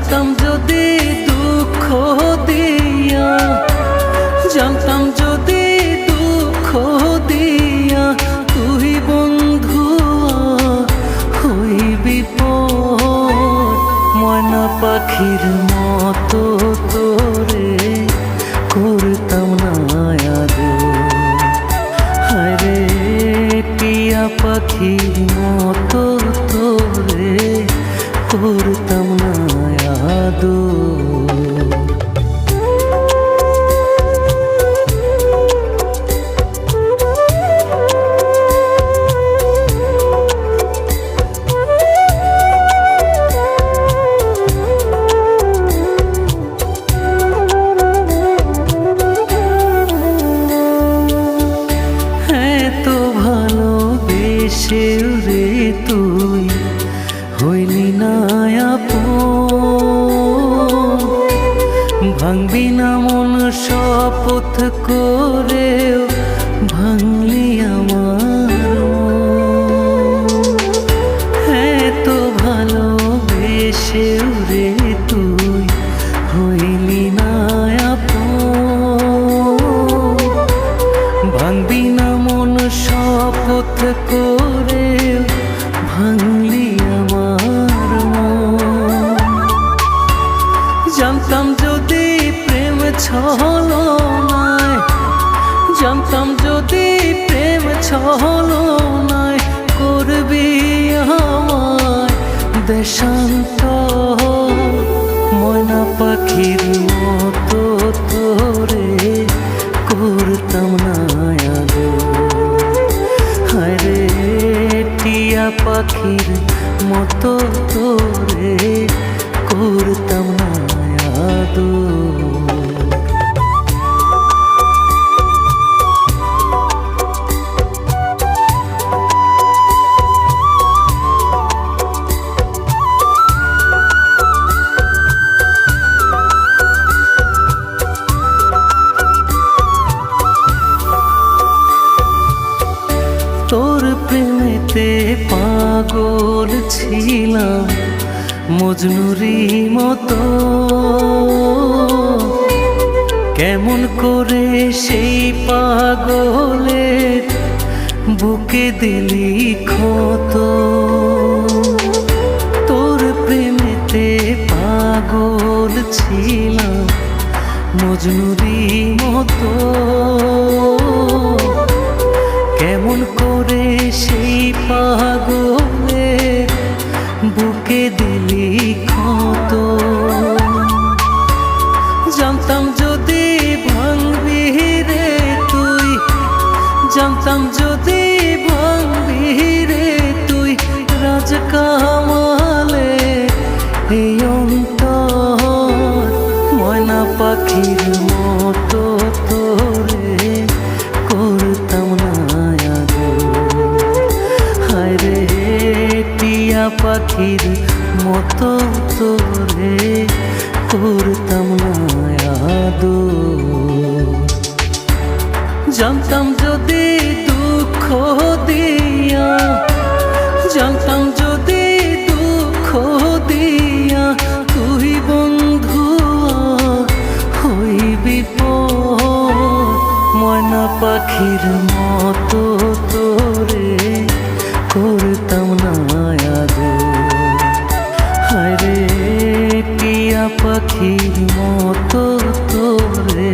জানতাম যদি দুঃখ দিয়া, জানতাম যদি দুঃখ দিয়া তুই বন্ধু হইবি পর, ময়না পাখির মতো তোরে করতাম না আদর। হায়রে টিয়া পাখির মতো তোরে করতাম না আদর। ভালোবেসেও রে তুই হইলি না আপন, ভাঙবি না মন শপথ করেও ভাঙলি আমার মন। হ্যাঁ তো ভালোবেসেও রে তুই হইলি না আপন, ভাঙবি না মন শপথ করে ভাঙলি আমার মন। জানতাম যদি প্রেম ছলনায়, জানতাম যদি প্রেম ছলনায় করবি আমায় দেশান্তর, ময়না পাখির মতো তোরে করতাম না আদর। হায়রে টিয়া পাখির মতো তোরে করতাম না আদর। তোর প্রেমেতে পাগল ছিলাম মজনুরি মতো, কেমন করে সেই পাগলের বুকে দিলি ক্ষত। তোর প্রেমেতে পাগল ছিলাম মজনুরি মতো, কেমন করে সেই পাগলের বুকে দিলি ক্ষত। জানতাম যদি ভাঙবি রে তুই, জানতাম যদি ভাঙবি রে তুই রাজ কামালে এই অন্তর, ময়না পাখির মতো তোরে করতাম না আদর। হায়রে টিয়া পাখির মতো তোরে করতাম না আদর। জানতাম যদি দুঃখ দিয়া, জানতাম যদি দুঃখ দিয়া তুই বন্ধু হইবি পর, ময়না পাখির মতো তোরে করতাম না আদর। হায়রে টিয়া পাখির মতো তোরে